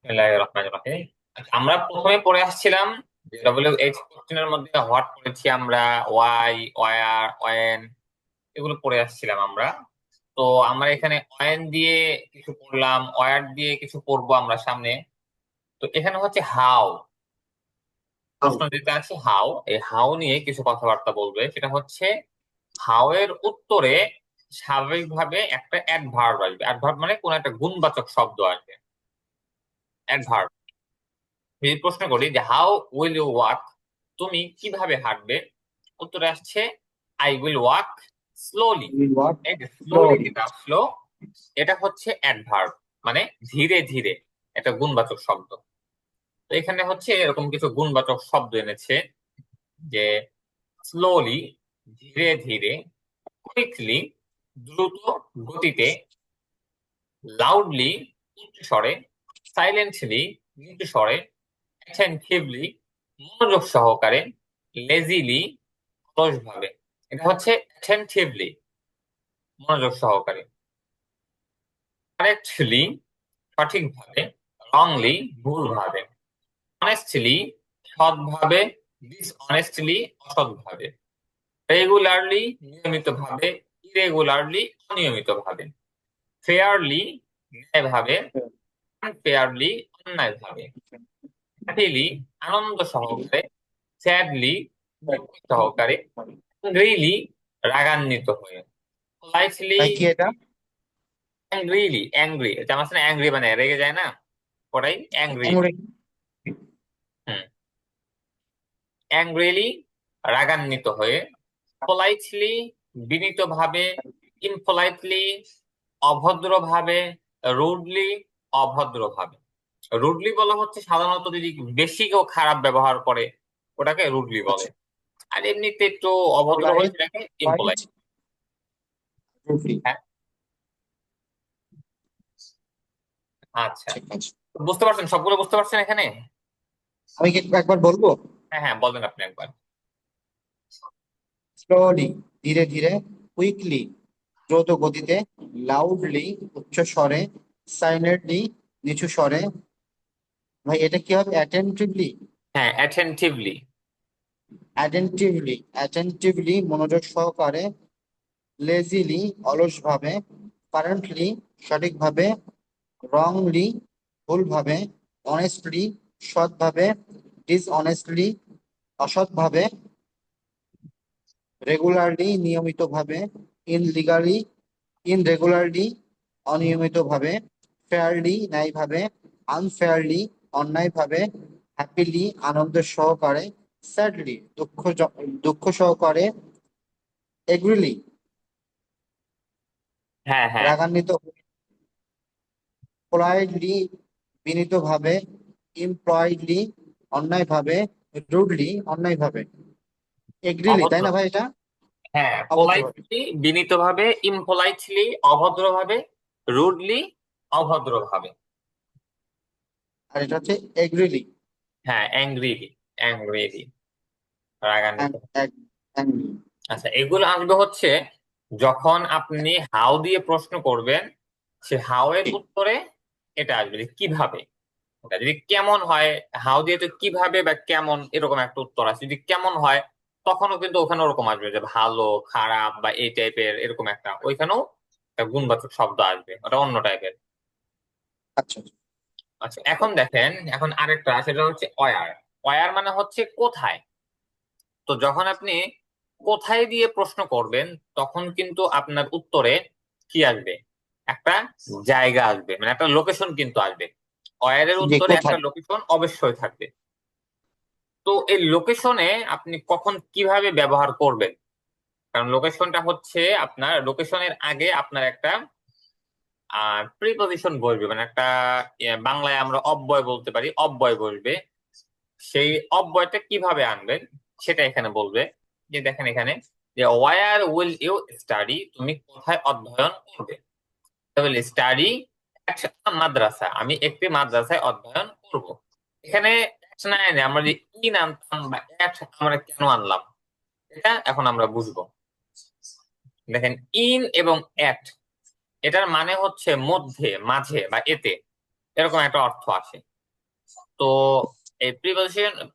বিসমিল্লাহির রহমানির রহিম। আচ্ছা, আমরা প্রথমে পড়ে আসছিলাম যে WH কোশ্চেনের মধ্যে হোয়াট পড়েছি আমরা, ওয়াই, ওয়ার, ওয়েন, এগুলো পড়ে আসছিলাম আমরা। তো আমরা এখানে ওয়েন দিয়ে কিছু পড়লাম, ওয়ার দিয়ে কিছু পড়বো আমরা সামনে। তো এখানে হচ্ছে হাউ, প্রশ্ন যেটা আছে হাউ, এই হাউ নিয়ে কিছু কথাবার্তা বলবে। সেটা হচ্ছে হাউ এর উত্তরে স্বাভাবিকভাবে একটা অ্যাডভার্ব আসবে। অ্যাডভার্ব মানে কোন একটা গুণবাচক শব্দ আসবে, অ্যাডভার্ব। যদি প্রশ্ন করি যে হাউ উইল ইউ ওয়াক, তুমি কিভাবে হাঁটবে, উত্তরে আসছে I will walk slowly. will walk এই যে স্লোলি slowly. যেটা আসলো, এটা হচ্ছে অ্যাডভার্ব, মানে ধীরে ধীরে, একটা গুণবাচক শব্দ। তো এখানে হচ্ছে এরকম কিছু গুণবাচক শব্দ এনেছে, যে স্লোলি ধীরে ধীরে, কুইকলি দ্রুত গতিতে, লাউডলি উচ্চ স্বরে, সাইলেন্টলি নিচু স্বরে, অ্যাটেনটিভলি মনোযোগ সহকারে, লেজিলি অলসভাবে। এটা হচ্ছে অ্যাটেনটিভলি মনোযোগ সহকারে, কারেক্টলি সঠিকভাবে, রংলি ভুলভাবে, অনেস্টলি সৎভাবে, ডিসঅনেস্টলি অসৎভাবে, রেগুলারলি নিয়মিতভাবে, ইরেগুলারলি অনিয়মিতভাবে, ফেয়ারলি ন্যায়ভাবে, আনফেয়ারলি অন্যায়ভাবে, হ্যাপিলি আনন্দ সহকারে, স্যাডলি দুঃখ সহকারে, অ্যাংরিলি রাগান্বিত হয়ে, পোলাইটলি, ভাই কি এটা? অ্যাংরিলি, অ্যাংরি, এটা আমার সাথে অ্যাংরি মানে রেগে যায় না, ওটাই অ্যাংরিলি। এমরে হুম, অ্যাংরিলি রাগান্বিত হয়ে, পোলাইটলি বিনীতভাবে, ইমপোলাইটলি অভদ্রভাবে, রুডলি অভদ্রভাবে। রুডলি বলা হচ্ছে সাধারণত যদি বেশি কেউ খারাপ ব্যবহার করে, ওটাকে রুডলি বলে। আচ্ছা, আর এমনিতে একটু অভদ্র হলে পোলাইট, সেটাকে হোয়াইট, ইমপোলাইট। রুফি। হ্যাঁ, আচ্ছা, ঠিক আছে, বুঝতে পারছেন, সবগুলো বুঝতে পারছেন এখানে? আমি কি একবার বলবো? হ্যাঁ হ্যাঁ, বলেন আপনি একবার। স্লোলি ধীরে ধীরে, কুইকলি দ্রুত গতিতে, লাউডলি উচ্চ স্বরে, সাইলেন্টলি নিচু স্বরে। ভাই এটা কি হবে? অ্যাটেন্টিভলি, হ্যাঁ, অ্যাটেনটিভলি। অ্যাটেন্টিভলি মনোযোগ সহকারে, লেজিলি অলসভাবে, কারেন্টলি সঠিকভাবে, রংলি ভুলভাবে, অনেস্টলি সৎভাবে, ডিসঅনেস্টলি অসৎভাবে, রেগুলারলি নিয়মিতভাবে, ইনলিগালি ইনরেগুলারলি অনিয়মিতভাবে, ফেয়ারলি ন্যায়ভাবে, আনফেয়ারলি অন্যায়ভাবে, হ্যাপিলি আনন্দ সহকারে, স্যাডলি দুঃখ সহকারে, এগ্রিলি হ্যাঁ হ্যাঁ, রাগান্বিত, পোলাইটলি বিনীতভাবে, ইমপ্লয়েডলি অন্যায়ভাবে, রুডলি অন্যায়ভাবে, এগ্রিলি, তাই অভদ্র। না ভাই এটা? হ্যাঁ, অভদ্রভাবে। পোলাইটলি বিনীতভাবে, ইমপোলাইটলি অভদ্রভাবে, রুডলি অভদ্রভাবে। আর এটা হচ্ছে এগ্রিলি, হ্যাঁ, অ্যাংরিলি, অ্যাংরিলি রাগান্বিত। অ্যাংরি। আচ্ছা, এগুলো আসবে হচ্ছে যখন আপনি হাউ দিয়ে প্রশ্ন করবেন, সে হাউ এর উত্তরে এটা আসবে যে কিভাবে। এটা যদি কেমন হয়, হাউ দিয়ে তো কিভাবে বা কেমন এরকম একটা উত্তর আছে। যদি কেমন হয়, তখনও কিন্তু ওখানে ওরকম আসবে যে ভালো, খারাপ বা এই টাইপের, এরকম একটা ওইখানেও একটা গুণবাচক শব্দ আসবে, ওটা অন্য টাইপের। আচ্ছা, আচ্ছা, এখন দেখেন, এখন আরেকটা সেটা হচ্ছে অয়ার। অয়ার মানে হচ্ছে কোথায়। তো যখন আপনি কোথায় দিয়ে প্রশ্ন করবেন, তখন কিন্তু আপনার উত্তরে কি আসবে, একটা জায়গা আসবে, মানে একটা লোকেশন কিন্তু আসবে। অয়ারের যে উত্তরে একটা কোথায়? লোকেশন অবশ্যই থাকবে। তো এই লোকেশনে আপনি কখন কিভাবে ব্যবহার করবেন, কারণ লোকেশনটা হচ্ছে, আপনার লোকেশনের আগে আপনার একটা প্রিপজিশন বসবে, মানে একটা বাংলায় আমরা অব্যয় বলতে পারি, অব্যয় বসবে। সেই অব্যয়টা কিভাবে আনবেন সেটা এখানে বলবে। যে দেখেন এখানে, যে ওয়ার উইল ইউ স্টাডি, তুমি কোথায় অধ্যয়ন করবে। তাহলে স্টাডি মাদ্রাসা, আমি একটি মাদ্রাসায় অধ্যয়ন করব। এখানে at না এনে আমরা যে ইন আনতাম বা at আমরা কেন আনলাম, এটা এখন আমরা বুঝবো। দেখেন, ইন এবং এট, এটার মানে হচ্ছে মধ্যে, মাঝে বা এতে, এরকম একটা অর্থ আসে। তো এই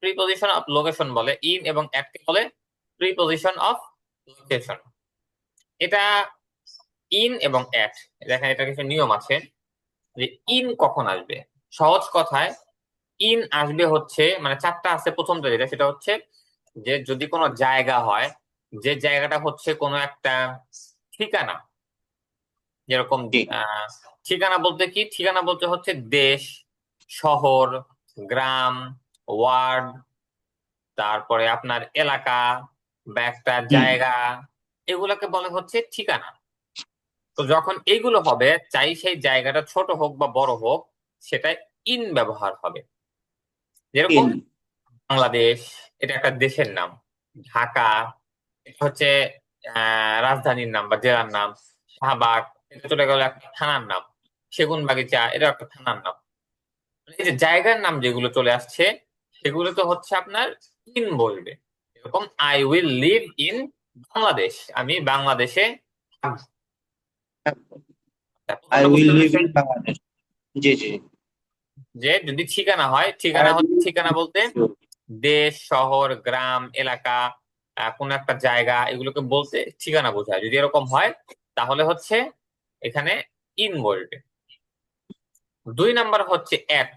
প্রিপজিশন অফ লোকেশন বলে, ইন এবং অ্যাট কে বলে প্রিপজিশন অফ লোকেশন। এটা ইন এবং অ্যাট, দেখেন এটা কিছু নিয়ম আছে যে ইন কখন আসবে। সহজ কথায় ইন আসবে হচ্ছে, মানে চারটা আছে, প্রথমটা যেটা সেটা হচ্ছে যে যদি কোনো জায়গা হয়, যে জায়গাটা হচ্ছে কোনো একটা ঠিকানা, যেরকম জি। আহ ঠিকানা বলতে কি, ঠিকানা বলতে হচ্ছে দেশ, শহর, গ্রাম, ওয়ার্ড, তারপরে আপনার এলাকা বা একটা হুম। জায়গা, এগুলোকে বলে হচ্ছে ঠিকানা। তো যখন এইগুলো হবে, চাই সেই জায়গাটা ছোট হোক বা বড় হোক, সেটা ইন ব্যবহার হবে। যেরকম ইন। বাংলাদেশ, এটা একটা দেশের নাম। ঢাকা, এটা হচ্ছে রাজধানীর নাম বা জেলার নাম। শাহবাগ, এটা চলে গেল একটা থানার নাম। সেগুনবাগিচা, এটা একটা থানার নাম। মানে এই যে জায়গার নাম যেগুলো চলে আসছে, সেগুলো তো হচ্ছে আপনার ইন বলবে। এরকম I will live in Bangladesh, আমি বাংলাদেশে থাকবো। আই প্রথমটা উইল বুঝতে লিভ পেরেছেন? ইন বাংলাদেশ। জি জি। যে যদি ঠিকানা হয়, আই ঠিকানা হচ্ছে, উইল। ঠিকানা বলতে দেশ, শহর, গ্রাম, এলাকা, কোন একটা জায়গা, এগুলোকে বলতে ঠিকানা বোঝায়। যদি এরকম হয় তাহলে হচ্ছে এখানে ইন বলবে। দুই নাম্বার হচ্ছে অ্যাট।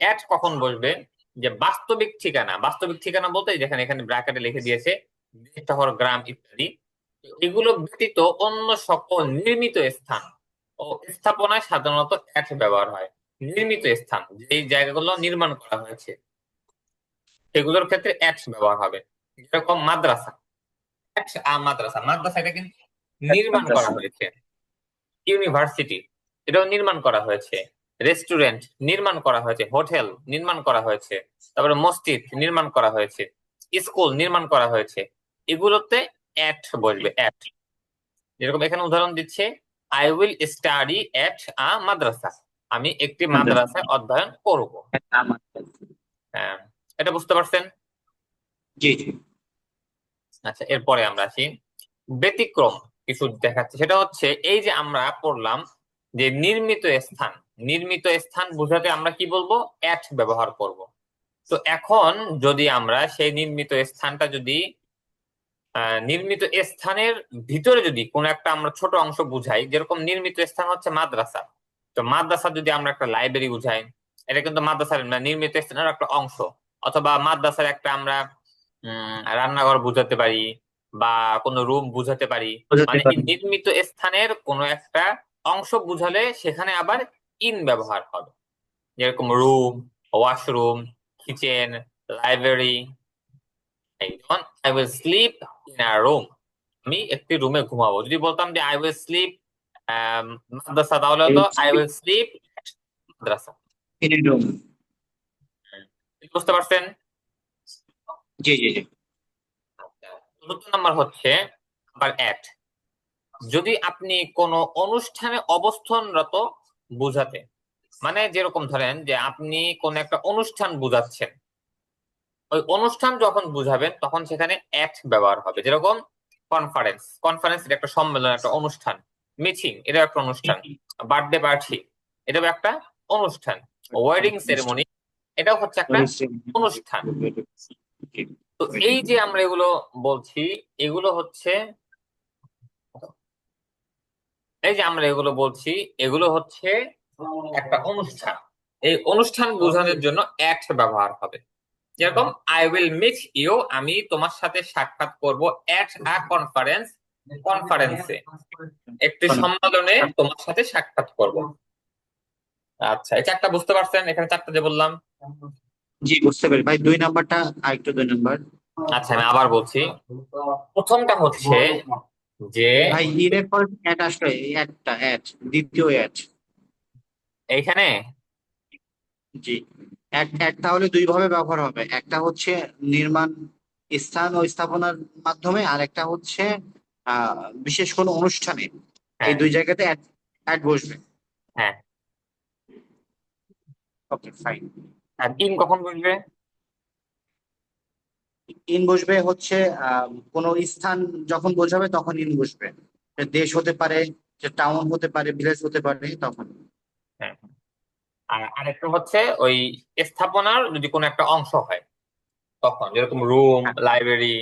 অ্যাট কখন বলবে? যে বাস্তবিক ঠিকানা, বাস্তবিক ঠিকানা বলতে যেখানে এখানে ব্র্যাকেটে লিখে দিয়েছে দেশ, শহর, গ্রাম ইত্যাদি, এগুলো ব্যতীত অন্য সকল নির্মিত স্থান ও স্থাপনায় সাধারণত অ্যাট ব্যবহার হয়। নির্মিত স্থান, যেই জায়গাগুলো নির্মাণ করা হয়েছে, সেগুলোর ক্ষেত্রে অ্যাট ব্যবহার হবে। যেরকম মাদ্রাসা, মাদ্রাসা, মাদ্রাসা এটা কিন্তু নির্মাণ করা মাদ্রাসা। হয়েছে। ইউনিভার্সিটি, এটাও নির্মাণ করা হয়েছে। রেস্টুরেন্ট নির্মাণ করা হয়েছে, হোটেল নির্মাণ করা হয়েছে, তারপরে মসজিদ নির্মাণ করা হয়েছে, স্কুল নির্মাণ করা হয়েছে। এগুলোতে অ্যাট বলবে, অ্যাট। যেরকম এখানে উদাহরণ দিচ্ছে, আই উইল স্টাডি এট আ মাদ্রাসা, আমি একটি মাদ্রাসা। মাদ্রাসায় অধ্যয়ন করব। মাদ্রাসা। হ্যাঁ, এটা বুঝতে পারছেন? জি জি। আচ্ছা, এরপরে আমরা আসি ব্যতিক্রম কিছু দেখাচ্ছে। সেটা হচ্ছে এই যে আমরা পড়লাম যে নির্মিত স্থান, নির্মিত স্থান বোঝাতে আমরা কি বলবো? অ্যাট ব্যবহার করব। তো এখন যদি আমরা সেই নির্মিত স্থানটা যদি নির্মিত স্থানের ভিতরে যদি কোনো একটা আমরা ছোট অংশ বুঝাই, যেরকম নির্মিত স্থান হচ্ছে মাদ্রাসা, তো মাদ্রাসা যদি আমরা একটা লাইব্রেরি বুঝাই, এটা কিন্তু মাদ্রাসার না, নির্মিত স্থানের একটা অংশ। অথবা মাদ্রাসার একটা আমরা রান্নাঘর বুঝাতে পারি বা কোনো রুম বুঝাতে পারি। বোঝাতে মানে এই পারি। নির্মিত স্থানের কোনো একটা অংশ বুঝালে সেখানে আবার ইন ব্যবহার হবে। যেরকম রুম, ওয়াশরুম, কিচেন, লাইব্রেরি। যেমন I will slip in a room, আমি একটি রুমে ঘুমাবো। যদি বলতাম যে আই উইল স্লিপ মাদ্রাসা, তাহলে এই হতো I will slip Madrasa. In room. বুঝতে পারছেন? জি জি জি। চতুর্থ নাম্বার হচ্ছে আবার অ্যাট। যদি আপনি কোনো অনুষ্ঠানে অবস্থানরত বুঝাতে, মানে যেরকম ধরেন যে আপনি কোন একটা অনুষ্ঠান বুঝাচ্ছেন, ওই অনুষ্ঠান যখন বুঝাবেন তখন সেখানে অ্যাট ব্যবহার হবে। যেরকম কনফারেন্স, কনফারেন্স এটা একটা সম্মেলন, একটা অনুষ্ঠান। মিটিং, এটা একটা অনুষ্ঠান। বার্থডে পার্টি, এটাও একটা অনুষ্ঠান। ওয়েডিং সেরেমনি, এটাও হচ্ছে একটা অনুষ্ঠান। তো এই যে আমরা এগুলো বলছি, এগুলো হচ্ছে, এই যে আমরা এগুলো বলছি, এগুলো হচ্ছে একটা অনুষ্ঠান। এই অনুষ্ঠান বোঝানোর জন্য অ্যাট ব্যবহার হবে। যেরকম আই উইল মিট ইউ, আমি তোমার সাথে সাক্ষাৎ করব এট আ কনফারেন্স, কনফারেন্সে, একটি সম্মেলনে তোমার সাথে সাক্ষাৎ করব। আচ্ছা, এই চারটা বুঝতে পারছেন? এখানে চারটা যে বললাম। জি বুঝতে পারি ভাই, 2 নাম্বারটা আরেকটু, 2 নাম্বার। আচ্ছা, আমি আবার বলছি। প্রথমটা হচ্ছে যে ভাই ইনের পরে অ্যাট আসলো, এই অ্যাটটা, অ্যাট, দ্বিতীয় অ্যাট। এইখানে জি। অ্যাট, অ্যাট তাহলে দুই ভাবে ব্যবহার হবে, একটা হচ্ছে নির্মাণ স্থান ও স্থাপনার মাধ্যমে, আর একটা হচ্ছে আহ বিশেষ কোনো অনুষ্ঠানে। এই হ্যাঁ, দুই জায়গাতে অ্যাট, অ্যাট বসবে। হ্যাঁ। Okay fine. আর ইন কখন বুঝবে? ইন বসবে হচ্ছে কোনো স্থান যখন বোঝাবে তখন ইন বসবে। সে দেশ হতে পারে, সে টাউন হতে পারে, ভিলেজ হতে পারে, তখন। হ্যাঁ। আর আরেকটা হচ্ছে ওই স্থাপনার যদি কোনো একটা অংশ হয়, তখন যেরকম রুম, লাইব্রেরি,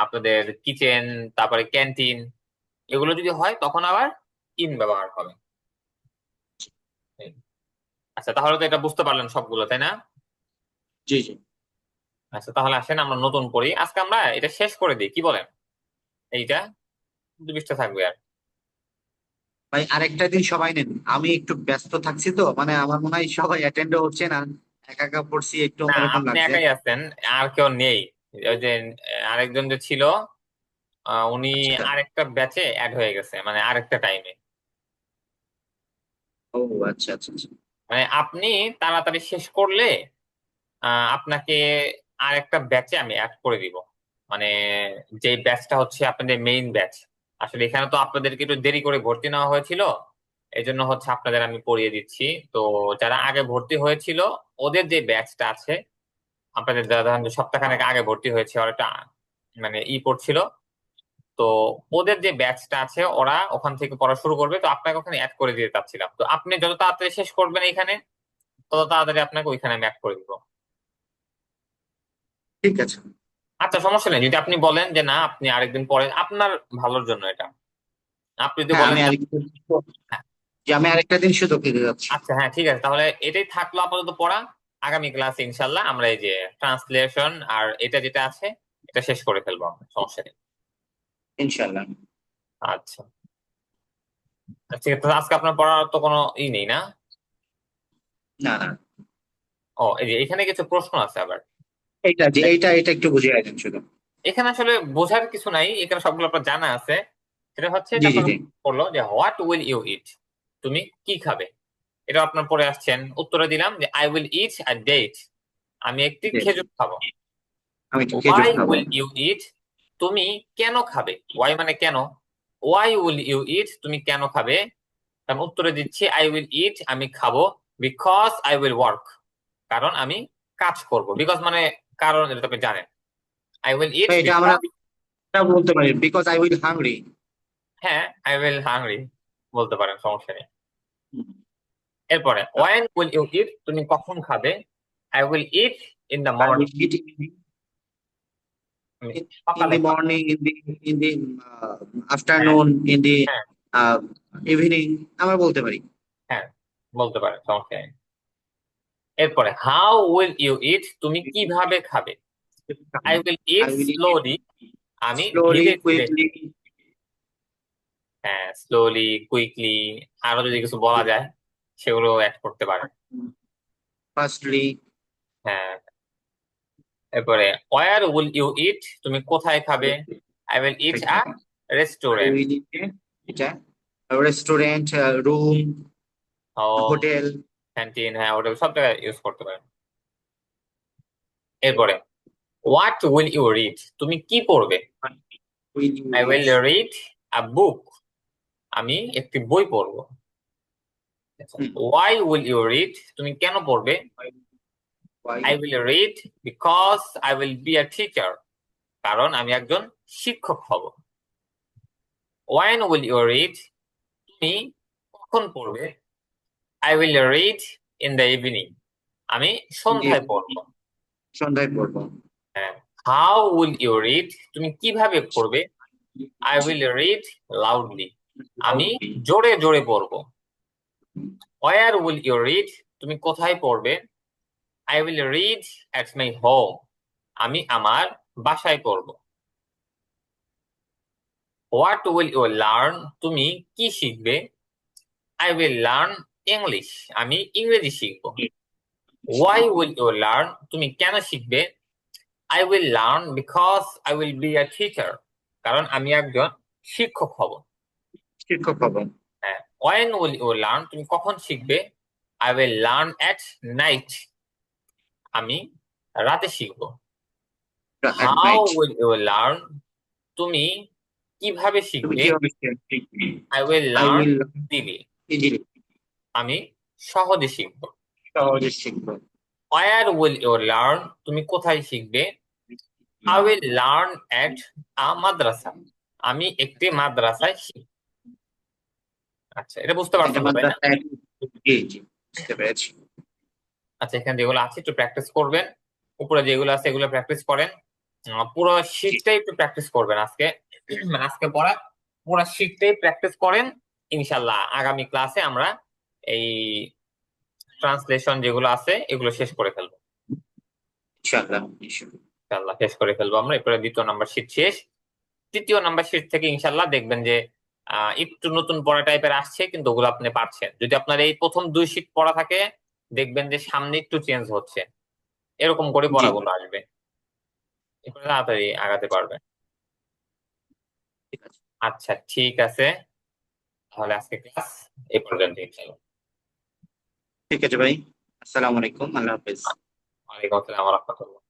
আপনাদের কিচেন, তারপরে ক্যান্টিন, এগুলো যদি হয় তখন আবার ইন ব্যবহার হবে। আচ্ছা, তাহলে তো এটা বুঝতে পারলেন সবগুলো, তাই না? জি জি। আচ্ছা, তাহলে আসেন আমরা নতুন করি, আজকে আমরা এটা শেষ করে দিই, কি বলেন? এইটা 2 পৃষ্ঠা থাকবে আর। ভাই আরেকটা দিন সবাই নেন, আমি একটু ব্যস্ত থাকছি তো, মানে আমার মনে হয় সবাই অ্যাটেন্ডও হচ্ছে না, একা একা পড়ছি, একটু না, অন্যরকম আপনি লাগছে। একাই আছেন, আর কেউ নেই। ওই যে আরেকজন যে ছিল, উনি আচ্ছা। আরেকটা ব্যাচে অ্যাড হয়ে গেছে, মানে আরেকটা টাইমে। ও আচ্ছা আচ্ছা আচ্ছা। মানে আপনি তাড়াতাড়ি শেষ করলে আপনাকে আরেকটা ব্যাচে আমি অ্যাড করে দিব। মানে যে ব্যাচটা হচ্ছে আপনাদের মেইন ব্যাচ। আসলে এখানে তো আপনাদেরকে একটু দেরি করে ভর্তি নেওয়া হয়েছিল, এই জন্য হচ্ছে আপনাদের আমি পড়িয়ে দিচ্ছি। তো যারা আগে ভর্তি হয়েছিল, ওদের যে ব্যাচটা আছে, আপনাদের যারা ধরেন যে সপ্তাহখানেক আগে ভর্তি হয়েছে, ওরা একটা মানে পড়ছিল, তো ওদের যে ব্যাচটা আছে ওরা ওখান থেকে পড়া শুরু করবে, তো আপনাকে ওখানে অ্যাড করে দিতে চাচ্ছিলাম। তো আপনি যত তাড়াতাড়ি শেষ করবেন এখানে, তত তাড়াতাড়ি আপনাকে ওইখানে আমি অ্যাড করে দিব। ঠিক আছে। আচ্ছা, সমস্যা নেই, যদি আপনি বলেন যে না আপনি আরেকদিন পরে, আপনার ভালোর জন্য এটা। আপনি যদি হ্যাঁ বলেন আমি যে আরেকটা, হ্যাঁ, যে আমি আরেকটা দিন সুযোগ দিতে যাচ্ছি। আচ্ছা হ্যাঁ ঠিক আছে, তাহলে এটাই থাকলো আপাতত পড়া। আগামী ক্লাসে ইনশাল্লাহ আমরা এই যে ট্রান্সলেশন আর এটা যেটা আছে, এটা শেষ করে ফেলবো আমরা, সমস্যা নেই। ইনশাল্লাহ। আচ্ছা, ঠিক আছে, তাহলে আজকে আপনার পড়ার তো কোনো নেই না? না না, ও, এই যে এখানে কিছু প্রশ্ন আছে আবার। এইটা যে এইটা এটা একটু বুঝিয়ে দেন শুধু। এখানে আসলে বোঝার কিছু নাই, এখানে সবগুলো আপনার জানা আছে। সেটা হচ্ছে জি জি যখন জি। বললো যে হোয়াট উইল ইউ ইট, তুমি কি খাবে, এটা আপনার পড়ে আসছেন, উত্তরে দিলাম যে I will eat a date, আমি একটি জি। খেজুর খাবো। আমি একটু খেজুর ওয়াই খাবো। উইল ইউ ইট, তুমি কেন খাবে, ওয়াই মানে কেন, ওয়াই উইল ইউ ইট তুমি কেন খাবে। আমি উত্তরে দিচ্ছি আই উইল ইট, আমি খাবো, বিকজ আই উইল ওয়ার্ক, কারণ আমি কাজ করব। বিকজ মানে কারণ, এটা তো আপনি জানেন। আই উইল ইট তো এটা আমরা বিকজ, এটা বলতে পারি বিকজ আই উইল হাংরি। হ্যাঁ আই উইল হাংরি বলতে পারেন, সমস্যা নেই। এরপরে ওয়েন উইল ইউ ইট, তুমি কখন খাবে, I will eat in the I will morning, eat আমি in সকালে the খাবো। morning, in the হ্যাঁ afternoon, in the হ্যাঁ uh, evening, আমরা বলতে পারি। হ্যাঁ বলতে পারেন, সমস্যা নেই। এরপরে হাউ উইল ইউ ইট, তুমি কিভাবে খাবে, I will it I will eat slowly, আমি slowly, ধীরে ধীরে, quickly, হ্যাঁ স্লোলি, কুইকলি, আরো যদি কিছু বলা যায় সেগুলো অ্যাড করতে পারেন। fastly. হ্যাঁ, এরপরে ওয়ার উইল ইউ ইট, তুমি কোথায় খাবে, I will eat a I restaurant, will eat এটা রেস্টুরেন্ট, রুম, ও হোটেল। ক্যান্টিন, হ্যাঁ ওটা সব জায়গায় ইউজ করতে পারেন। এরপরে হোয়াট উইল ইউ রিড, তুমি কি পড়বে, Will you I eat? Will read a book, আমি একটি বই পড়বো। Hmm, why will you read, তুমি কেন পড়বে, I why? Will read because I will be a teacher, কারণ আমি একজন শিক্ষক হব। ওয়েন উইল ইউ রিড, তুমি কখন পড়বে, I will read in the evening, আমি In the সন্ধ্যায় পড়বো। evening, সন্ধ্যায় পড়বো। হ্যাঁ, হাউ উইল ইউ রিড, তুমি কিভাবে পড়বে, আই উইল রিড লাউডলি, আমি Loudly. জোরে জোরে পড়বো। ওয়ার উইল ইউ রিড, তুমি কোথায় পড়বে, I will read at my home, আমি আমার বাসায় পড়বো। হোয়াট উইল ইউ লার্ন, তুমি কি শিখবে, আই উইল লার্ন ইংলিশ, আমি ইংরেজি শিখবো। ওয়াই উইল ইউ লার্ন, তুমি কেন শিখবে, I will learn because I will be a teacher, কারণ আমি একজন শিক্ষক হব। শিক্ষক হবো। হ্যাঁ, ওয়েন উইল ইউ লার্ন, তুমি কখন শিখবে, I will learn at night, আমি রাতে শিখবো। at how night. Will you learn, তুমি কিভাবে তুমি শিখবে, কিভাবে শিখবে? I will I learn will easily, easily. আমি সহজে শিখবো। সহজে শিখবো। ওয়ার উইল ইউ লার্ন, তুমি কোথায় শিখবে, আই উইল লার্ন এট আ মাদ্রাসা, আমি একটি মাদ্রাসায় শিখব। আচ্ছা, এটা বুঝতে এটা পারছেন তো, তাই না? মাদ্রাসায়। জি জি। বুঝতে পেরেছি। আচ্ছা, এখানে যেগুলো আছে একটু প্র্যাকটিস করবেন, উপরে যেগুলো আছে এগুলো প্র্যাকটিস করেন। পুরো জি। শীটটাই একটু প্র্যাকটিস করবেন আজকে। মানে আজকে পড়া পুরো শীটটাই প্র্যাকটিস করেন। ইনশাল্লাহ আগামী ক্লাসে আমরা এই ট্রান্সলেশন যেগুলো আছে এগুলো শেষ করে ফেলবো। ইনশাআল্লাহ ইনশাআল্লাহ। ইনশাল্লাহ শেষ করে ফেলবো আমরা, এরপরে দ্বিতীয় নাম্বার শীট শেষ। তৃতীয় নাম্বার শীট থেকে ইনশাল্লাহ দেখবেন যে একটু নতুন পড়া টাইপের আসছে, কিন্তু ওগুলো আপনি পারছেন। যদি আপনার এই প্রথম দুই শীট পড়া থাকে, দেখবেন যে সামনে একটু চেঞ্জ হচ্ছে, এরকম করে জি। পড়াগুলো আসবে, এরপরে তাড়াতাড়ি আগাতে পারবেন। ঠিক আছে। আচ্ছা ঠিক আছে, তাহলে আজকে ক্লাস এই পর্যন্ত ইনশাল্লাহ। ঠিক আছে ভাই। আসসালামু আলাইকুম, আল্লাহ হাফেজ। ওয়ালাইকুম আসসালাম ওয়া রাহমাতুল্লাহ।